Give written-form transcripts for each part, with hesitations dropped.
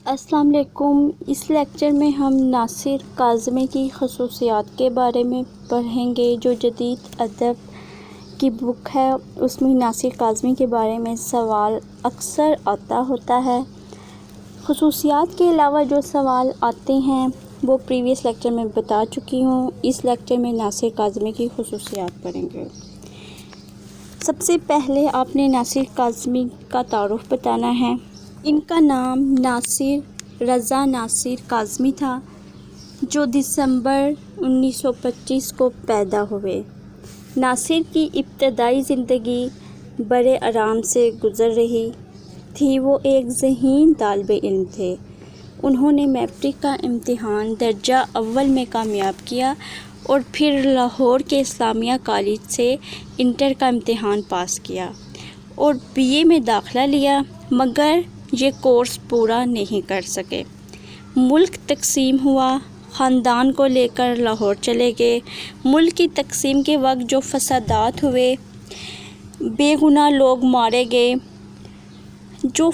السلام علیکم۔ اس لیکچر میں ہم ناصر کاظمی کی خصوصیات کے بارے میں پڑھیں گے۔ جو جدید ادب کی بک ہے اس میں ناصر کاظمی کے بارے میں سوال اکثر آتا ہوتا ہے۔ خصوصیات کے علاوہ جو سوال آتے ہیں وہ پریویس لیکچر میں بتا چکی ہوں۔ اس لیکچر میں ناصر کاظمی کی خصوصیات پڑھیں گے۔ سب سے پہلے آپ نے ناصر کاظمی کا تعارف بتانا ہے۔ ان کا نام ناصر رضا ناصر کاظمی تھا، جو دسمبر 1925 کو پیدا ہوئے۔ ناصر کی ابتدائی زندگی بڑے آرام سے گزر رہی تھی۔ وہ ایک ذہین طالب علم تھے۔ انہوں نے میٹرک کا امتحان درجہ اول میں کامیاب کیا اور پھر لاہور کے اسلامیہ کالج سے انٹر کا امتحان پاس کیا اور BA میں داخلہ لیا، مگر یہ کورس پورا نہیں کر سکے۔ ملک تقسیم ہوا، خاندان کو لے کر لاہور چلے گئے۔ ملک کی تقسیم کے وقت جو فسادات ہوئے، بے گناہ لوگ مارے گئے، جو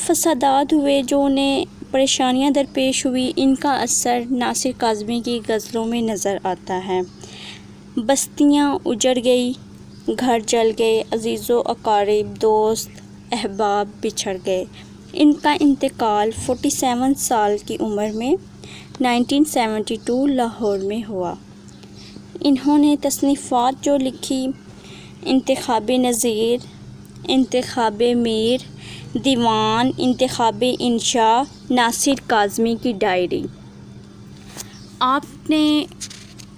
انہیں پریشانیاں درپیش ہوئی، ان کا اثر ناصر کاظمی کی غزلوں میں نظر آتا ہے۔ بستیاں اجڑ گئی، گھر جل گئے، عزیز و اقارب، دوست احباب بچھڑ گئے۔ ان کا انتقال 47 سال کی عمر میں 1972 لاہور میں ہوا۔ انہوں نے تصنیفات جو لکھی: انتخاب نظیر، انتخاب میر، دیوان، انتخاب انشاء، ناصر کاظمی کی ڈائری۔ آپ نے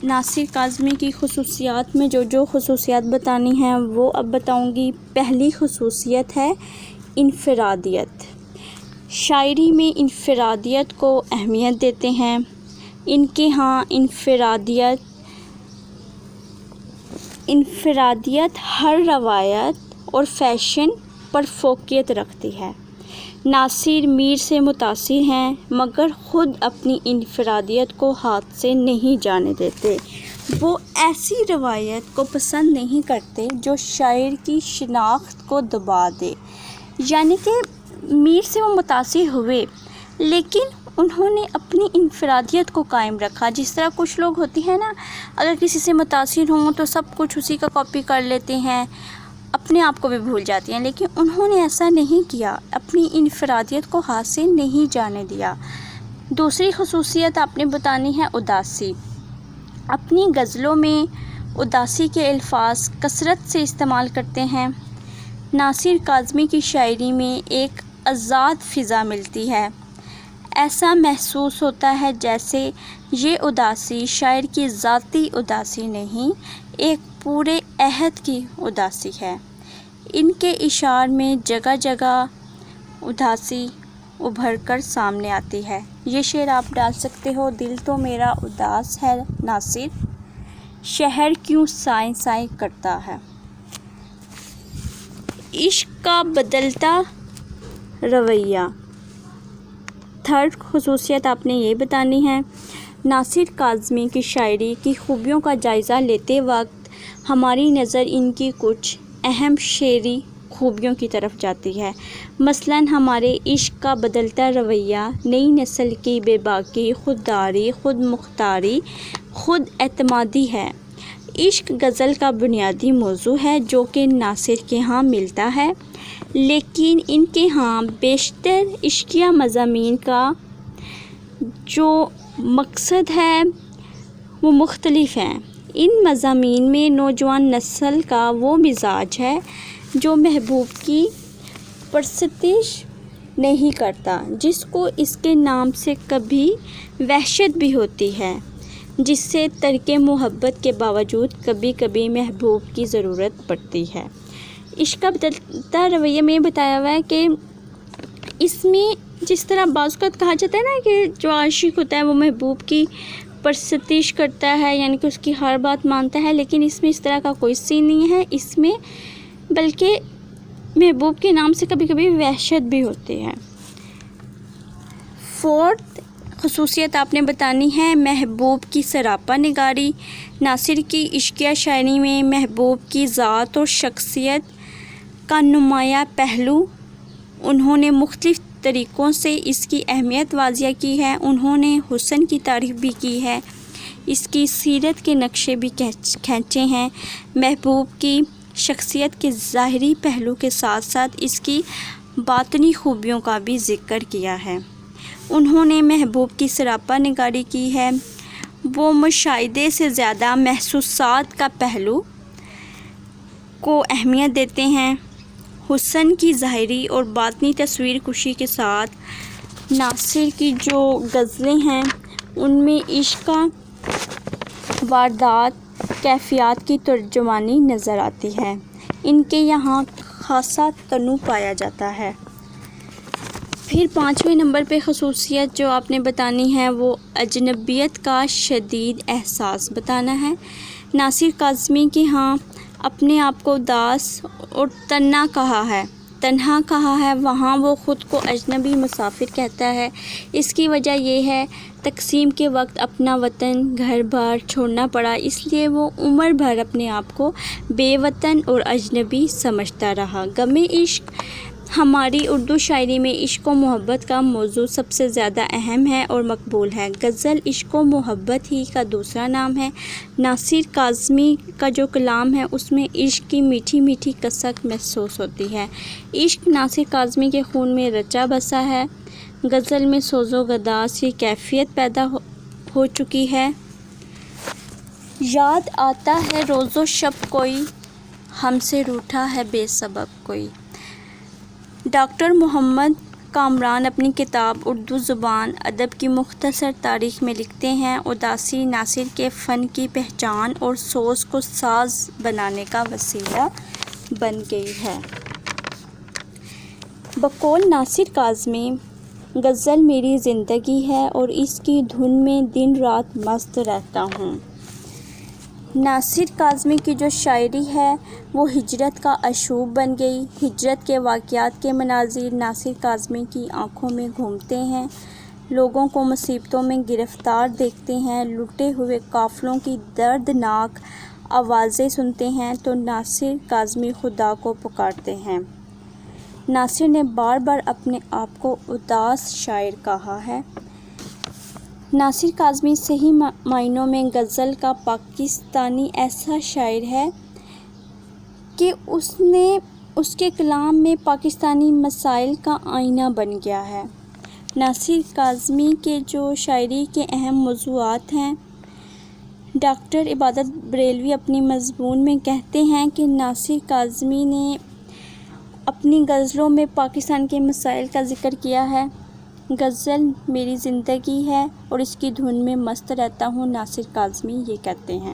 ناصر کاظمی کی خصوصیات میں جو خصوصیات بتانی ہیں وہ اب بتاؤں گی۔ پہلی خصوصیت ہے انفرادیت۔ شاعری میں انفرادیت کو اہمیت دیتے ہیں۔ ان کے ہاں انفرادیت ہر روایت اور فیشن پر فوقیت رکھتی ہے۔ ناصر میر سے متاثر ہیں مگر خود اپنی انفرادیت کو ہاتھ سے نہیں جانے دیتے۔ وہ ایسی روایت کو پسند نہیں کرتے جو شاعر کی شناخت کو دبا دے۔ یعنی کہ میر سے وہ متاثر ہوئے لیکن انہوں نے اپنی انفرادیت کو قائم رکھا۔ جس طرح کچھ لوگ ہوتے ہیں نا، اگر کسی سے متاثر ہوں تو سب کچھ اسی کا کاپی کر لیتے ہیں، اپنے آپ کو بھی بھول جاتے ہیں، لیکن انہوں نے ایسا نہیں کیا، اپنی انفرادیت کو ہاتھ سے نہیں جانے دیا۔ دوسری خصوصیت آپ نے بتانی ہے اداسی۔ اپنی غزلوں میں اداسی کے الفاظ کثرت سے استعمال کرتے ہیں۔ ناصر کاظمی کی شاعری میں ایک آزاد فضا ملتی ہے۔ ایسا محسوس ہوتا ہے جیسے یہ اداسی شاعر کی ذاتی اداسی نہیں، ایک پورے عہد کی اداسی ہے۔ ان کے اشعار میں جگہ جگہ اداسی ابھر کر سامنے آتی ہے۔ یہ شعر آپ ڈال سکتے ہو: دل تو میرا اداس ہے ناصر، شہر کیوں سائیں سائیں کرتا ہے۔ عشق کا بدلتا رویہ۔ تھرڈ خصوصیت آپ نے یہ بتانی ہے۔ ناصر کاظمی کی شاعری کی خوبیوں کا جائزہ لیتے وقت ہماری نظر ان کی کچھ اہم شعری خوبیوں کی طرف جاتی ہے۔ مثلاً ہمارے عشق کا بدلتا رویہ، نئی نسل کی بے باکی، خودداری، خود مختاری، خود اعتمادی ہے۔ عشق غزل کا بنیادی موضوع ہے جو کہ ناصر کے ہاں ملتا ہے، لیکن ان کے ہاں بیشتر عشقیہ مضامین کا جو مقصد ہے وہ مختلف ہیں۔ ان مضامین میں نوجوان نسل کا وہ مزاج ہے جو محبوب کی پرستش نہیں کرتا، جس کو اس کے نام سے کبھی وحشت بھی ہوتی ہے، جس سے ترک محبت کے باوجود کبھی کبھی محبوب کی ضرورت پڑتی ہے۔ عشق کا بدلتا رویہ میں بتایا ہوا ہے کہ اس میں جس طرح بعض اوقات کہا جاتا ہے نا کہ جو عاشق ہوتا ہے وہ محبوب کی پرستش کرتا ہے، یعنی کہ اس کی ہر بات مانتا ہے، لیکن اس میں اس طرح کا کوئی سین نہیں ہے۔ اس میں بلکہ محبوب کے نام سے کبھی کبھی وحشت بھی ہوتی ہے۔ فورتھ خصوصیت آپ نے بتانی ہے محبوب کی سراپا نگاری۔ ناصر کی عشقیہ شاعری میں محبوب کی ذات اور شخصیت کا نمایاں پہلو انہوں نے مختلف طریقوں سے اس کی اہمیت واضح کی ہے۔ انہوں نے حسن کی تعریف بھی کی ہے، اس کی سیرت کے نقشے بھی کھینچے ہیں، محبوب کی شخصیت کے ظاہری پہلو کے ساتھ ساتھ اس کی باطنی خوبیوں کا بھی ذکر کیا ہے۔ انہوں نے محبوب کی سراپا نگاری کی ہے، وہ مشاہدے سے زیادہ محسوسات کا پہلو کو اہمیت دیتے ہیں۔ حسن کی ظاہری اور باطنی تصویر کشی کے ساتھ ناصر کی جو غزلیں ہیں ان میں عشق کا واردات کیفیات کی ترجمانی نظر آتی ہے، ان کے یہاں خاصا تنوع پایا جاتا ہے۔ پھر 5ویں نمبر پہ خصوصیت جو آپ نے بتانی ہے وہ اجنبیت کا شدید احساس بتانا ہے۔ ناصر کاظمی کے ہاں اپنے آپ کو اداس اور تنہا کہا ہے، وہاں وہ خود کو اجنبی مسافر کہتا ہے۔ اس کی وجہ یہ ہے تقسیم کے وقت اپنا وطن گھر بار چھوڑنا پڑا، اس لیے وہ عمر بھر اپنے آپ کو بے وطن اور اجنبی سمجھتا رہا۔ غم عشق ہماری اردو شاعری میں عشق و محبت کا موضوع سب سے زیادہ اہم ہے اور مقبول ہے۔ غزل عشق و محبت ہی کا دوسرا نام ہے۔ ناصر کاظمی کا جو کلام ہے اس میں عشق کی میٹھی میٹھی کسک محسوس ہوتی ہے۔ عشق ناصر کاظمی کے خون میں رچا بسا ہے۔ غزل میں سوز و گداز کی کیفیت پیدا ہو چکی ہے۔ یاد آتا ہے روز و شب کوئی، ہم سے روٹھا ہے بے سبب کوئی۔ ڈاکٹر محمد کامران اپنی کتاب اردو زبان ادب کی مختصر تاریخ میں لکھتے ہیں، اداسی ناصر کے فن کی پہچان اور سوز کو ساز بنانے کا وسیلہ بن گئی ہے۔ بقول ناصر کاظمی، غزل میری زندگی ہے اور اس کی دھن میں دن رات مست رہتا ہوں۔ ناصر کاظمی کی جو شاعری ہے وہ ہجرت کا اشوب بن گئی۔ ہجرت کے واقعات کے مناظر ناصر کاظمی کی آنکھوں میں گھومتے ہیں، لوگوں کو مصیبتوں میں گرفتار دیکھتے ہیں، لٹے ہوئے قافلوں کی دردناک آوازیں سنتے ہیں تو ناصر کاظمی خدا کو پکارتے ہیں۔ ناصر نے بار بار اپنے آپ کو اداس شاعر کہا ہے۔ ناصر کاظمی صحیح معنوں میں غزل کا پاکستانی ایسا شاعر ہے کہ اس کے کلام میں پاکستانی مسائل کا آئینہ بن گیا ہے۔ ناصر کاظمی کے جو شاعری کے اہم موضوعات ہیں، ڈاکٹر عبادت بریلوی اپنی مضمون میں کہتے ہیں کہ ناصر کاظمی نے اپنی غزلوں میں پاکستان کے مسائل کا ذکر کیا ہے۔ غزل میری زندگی ہے اور اس کی دھن میں مست رہتا ہوں، ناصر کاظمی یہ کہتے ہیں۔